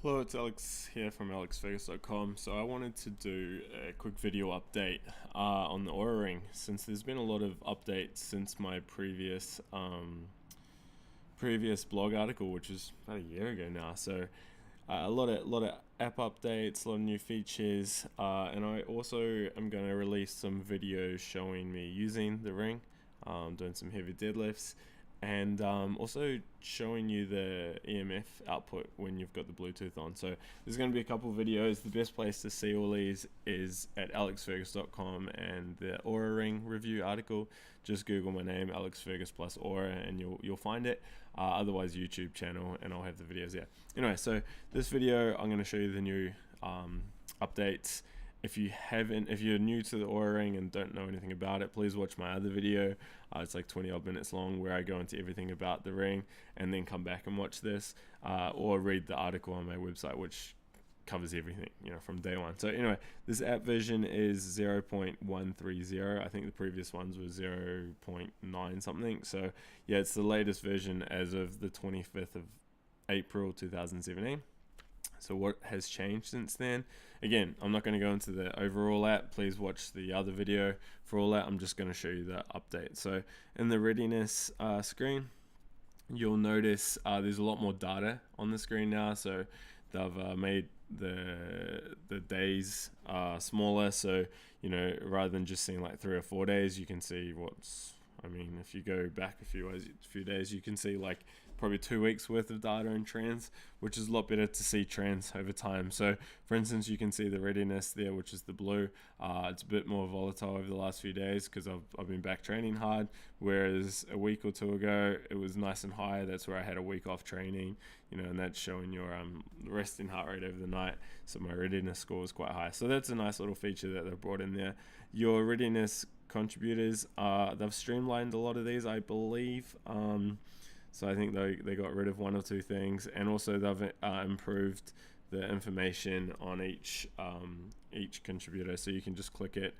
Hello, it's Alex here from alexfergus.com. So I wanted to do a quick video update on the Oura ring, since there's been a lot of updates since my previous blog article, which was about a year ago now. So a lot of app updates, a lot of new features, and I also am going to release some videos showing me using the ring, doing some heavy deadlifts, and also showing you the EMF output when you've got the Bluetooth on. So there's going to be a couple videos. The best place to see all these is at alexfergus.com and the Oura ring review article. Just Google my name, Alex Fergus plus Oura, and you'll find it. Otherwise, YouTube channel, and I'll have the videos there. Anyway, so this video I'm going to show you the new updates. If you're new to the Oura ring and don't know anything about it, please watch my other video. It's like 20 odd minutes long, where I go into everything about the ring, and then come back and watch this, or read the article on my website, which covers everything, from day one. So anyway, this app version is 0.130. I think the previous ones were 0.9 something. So yeah, it's the latest version as of the 25th of April 2017. So what has changed since then? Again, I'm not going to go into the overall app. Please watch the other video for all that. I'm just going to show you the update. So in the readiness screen, you'll notice there's a lot more data on the screen now. So they've made the days smaller. So rather than just seeing like 3 or 4 days, you can see if you go back a few days, you can see like probably 2 weeks worth of data and trends, which is a lot better to see trends over time. So for instance, you can see the readiness there, which is the blue. It's a bit more volatile over the last few days because I've been back training hard, whereas a week or two ago it was nice and high. That's where I had a week off training, and that's showing your resting heart rate over the night. So my readiness score was quite high. So that's a nice little feature that they've brought in there. Your readiness contributors, they've streamlined a lot of these, I believe. So I think they got rid of 1 or 2 things, and also they've improved the information on each contributor, so you can just click it.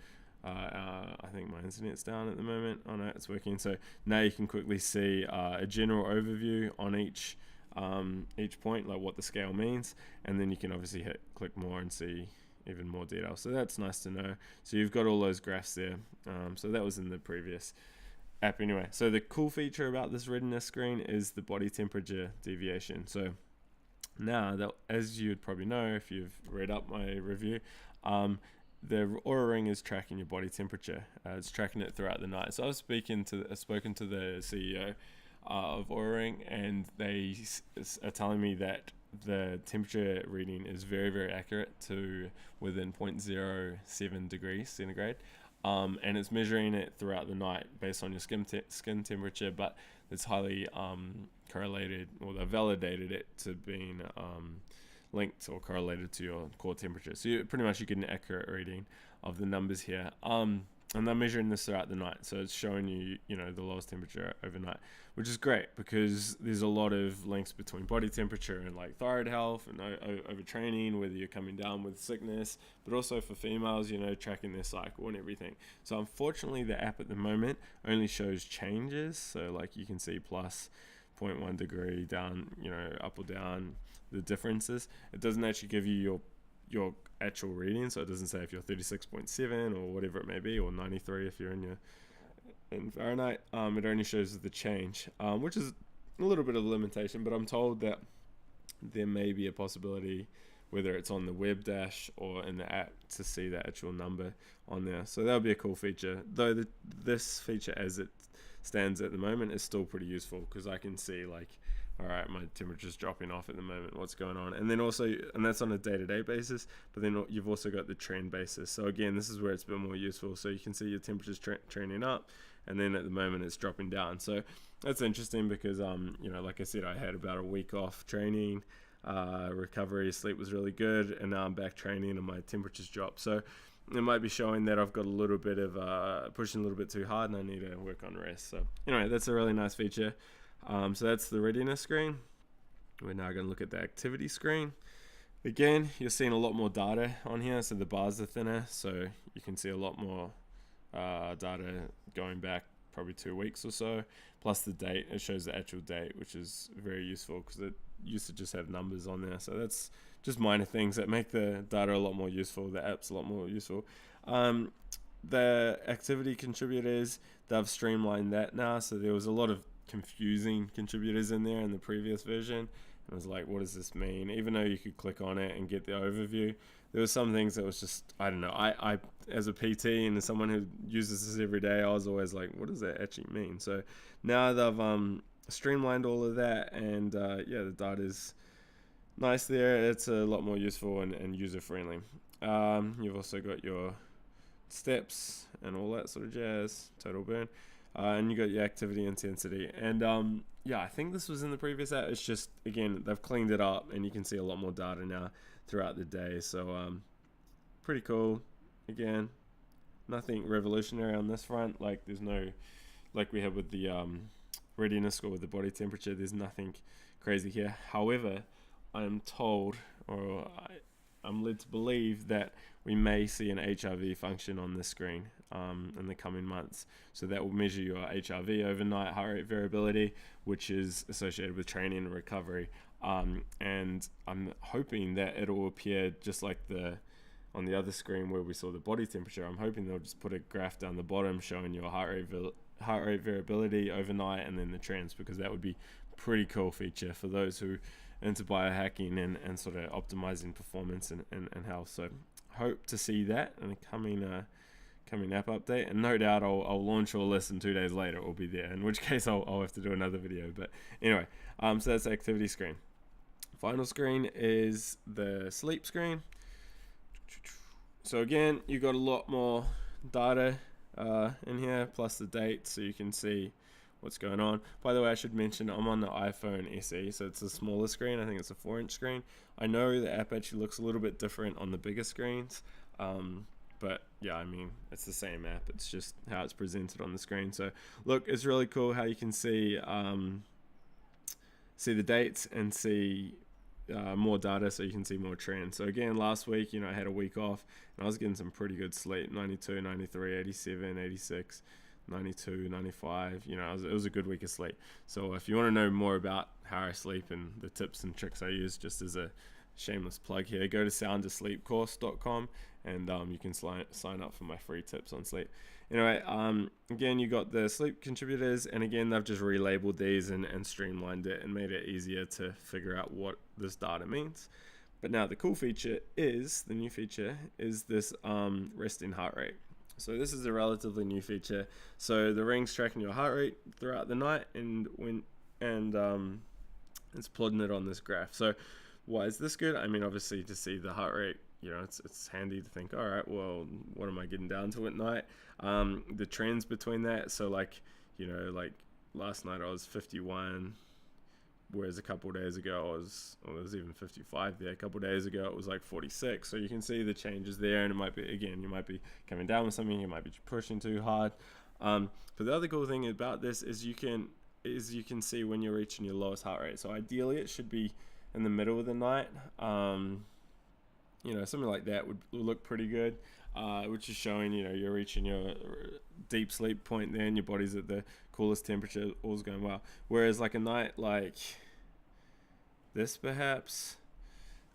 I think my internet's down at the moment. Oh no, it's working. So now you can quickly see a general overview on each point, like what the scale means, and then you can obviously click more and see even more detail. So that's nice to know. So you've got all those graphs there. So that was in the previous app anyway. So the cool feature about this readiness screen is the body temperature deviation. So now that, as you'd probably know if you've read up my review, the Oura ring is tracking your body temperature. It's tracking it throughout the night. So I've spoken to the CEO of Oura ring, and they are telling me that the temperature reading is very, very accurate to within 0.07 degrees centigrade. And it's measuring it throughout the night based on your skin temperature, but it's highly correlated, or they validated it to being linked or correlated to your core temperature. So you get an accurate reading of the numbers here. And they're measuring this throughout the night, so it's showing you, the lowest temperature overnight, which is great because there's a lot of links between body temperature and like thyroid health and overtraining, whether you're coming down with sickness, but also for females, tracking their cycle and everything. So unfortunately, the app at the moment only shows changes. So like you can see plus 0.1 degree down, up or down, the differences. It doesn't actually give you your actual reading, so it doesn't say if you're 36.7 or whatever it may be, or 93 if you're in Fahrenheit. It only shows the change, which is a little bit of a limitation, but I'm told that there may be a possibility, whether it's on the web dash or in the app, to see that actual number on there. So that'll be a cool feature, though this feature as it stands at the moment is still pretty useful, because I can see like, all right, my temperature's dropping off at the moment, what's going on? And then also, and that's on a day-to-day basis, but then you've also got the trend basis. So again, this is where it's a bit more useful. So you can see your temperature's trending up, and then at the moment it's dropping down. So that's interesting because, like I said, I had about a week off training, recovery, sleep was really good, and now I'm back training and my temperature's dropped. So it might be showing that I've got a little bit of pushing a little bit too hard, and I need to work on rest. So anyway, that's a really nice feature. So that's the readiness screen. We're now going to look at the activity screen. Again, you're seeing a lot more data on here, so the bars are thinner, so you can see a lot more data going back probably 2 weeks or so, plus the date. It shows the actual date, which is very useful because it used to just have numbers on there. So that's just minor things that make the data a lot more useful, the app's a lot more useful. The activity contributors, they've streamlined that now. So there was a lot of confusing contributors in there in the previous version. I was like, what does this mean? Even though you could click on it and get the overview, there was some things that was just, I don't know. I as a PT and as someone who uses this every day, I was always like, what does that actually mean? So now they've streamlined all of that, and yeah, the data's nice there. It's a lot more useful and user friendly. You've also got your steps and all that sort of jazz, total burn. And you got your activity intensity, and yeah, I think this was in the previous app. It's just, again, they've cleaned it up and you can see a lot more data now throughout the day. So pretty cool. Again, nothing revolutionary on this front. Like there's no, like we have with the readiness score with the body temperature, there's nothing crazy here. However, I'm told, or I'm led to believe, that we may see an HRV function on this screen in the coming months. So that will measure your HRV, overnight heart rate variability, which is associated with training and recovery. And I'm hoping that it will appear just like on the other screen where we saw the body temperature. I'm hoping they'll just put a graph down the bottom showing your heart rate variability overnight and then the trends, because that would be a pretty cool feature for those who into biohacking and sort of optimizing performance and health. So hope to see that in a coming app update, and no doubt I'll launch all this, and 2 days later it will be there, in which case I'll have to do another video. But anyway, so that's the activity screen. Final screen is the sleep screen. So again, you got a lot more data in here, plus the date, so you can see what's going on. By the way, I should mention I'm on the iPhone SE, so it's a smaller screen. I think it's a 4-inch screen. I know the app actually looks a little bit different on the bigger screens, but yeah, I mean, it's the same app. It's just how it's presented on the screen. So look, it's really cool how you can see the dates and see more data, so you can see more trends. So again, last week, I had a week off and I was getting some pretty good sleep: 92, 93, 87, 86, 92, 95. It was a good week of sleep. So if you want to know more about how I sleep and the tips and tricks I use, just as a shameless plug here, go to soundasleepcourse.com and you can sign up for my free tips on sleep. Anyway, again, you got the sleep contributors, and again, they've just relabeled these and streamlined it and made it easier to figure out what this data means. But now the cool feature is, the new feature is this resting heart rate. So this is a relatively new feature. So the ring's tracking your heart rate throughout the night, and it's plotting it on this graph. So why is this good? I mean, obviously to see the heart rate, it's handy to think, all right, well, what am I getting down to at night? The trends between that. So like last night I was 51, whereas a couple of days ago it was even 55 there. A couple of days ago it was like 46. So you can see the changes there, and it might be, again, you might be coming down with something, you might be pushing too hard. But the other cool thing about this is you can see when you're reaching your lowest heart rate. So ideally it should be in the middle of the night. Something like that would look pretty good, which is showing, you're reaching your deep sleep point there and your body's at the coolest temperature, all's going well. Whereas like a night like this, perhaps,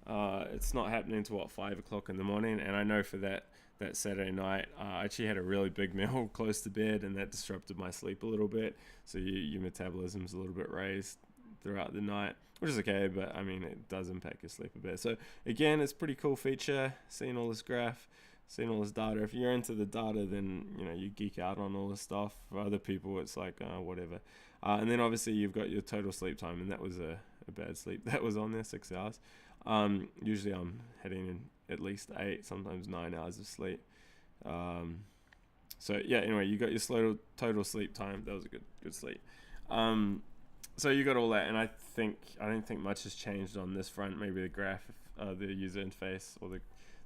it's not happening to 5 o'clock in the morning. And I know for that Saturday night, I actually had a really big meal close to bed, and that disrupted my sleep a little bit. So your metabolism's a little bit raised throughout the night, which is okay, but I mean, it does impact your sleep a bit. So again, it's a pretty cool feature, seeing all this graph, seeing all this data. If you're into the data, then you geek out on all this stuff. For other people, it's like whatever. And then obviously you've got your total sleep time, and that was a bad sleep that was on there, 6 hours. Usually I'm heading in at least 8, sometimes 9 hours of sleep. So yeah, anyway, you got your total sleep time. That was a good sleep. So you got all that, and I don't think much has changed on this front. Maybe the graph, the user interface, or the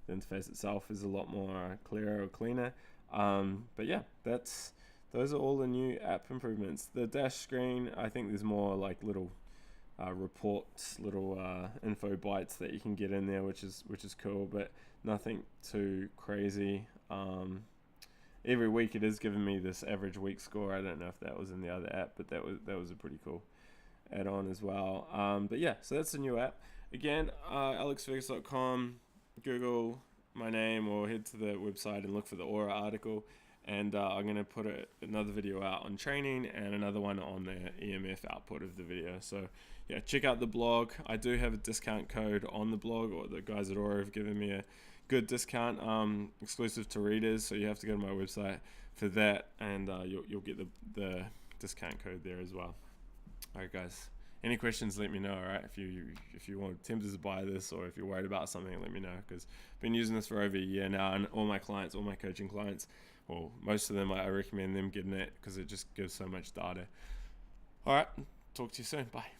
interface itself is a lot more clearer or cleaner. But yeah, those are all the new app improvements. The dash screen, I think there's more like little reports, little info bytes that you can get in there, which is cool, but nothing too crazy. every week it is giving me this average week score. I don't know if that was in the other app, but that was a pretty cool add-on as well. But yeah, so that's the new app. Again, alexfergus.com, Google my name, or head to the website and look for the Oura article. And I'm going to put another video out on training and another one on the EMF output of the video. So yeah, check out the blog. I do have a discount code on the blog, or the guys at Oura have given me a good discount, exclusive to readers. So you have to go to my website for that, and you'll get the discount code there as well. All right, guys. Any questions, let me know. All right, if you want tempted to buy this, or if you're worried about something, let me know, because I've been using this for over a year now, and all my coaching clients, well, most of them, I recommend them getting it because it just gives so much data. All right, talk to you soon. Bye.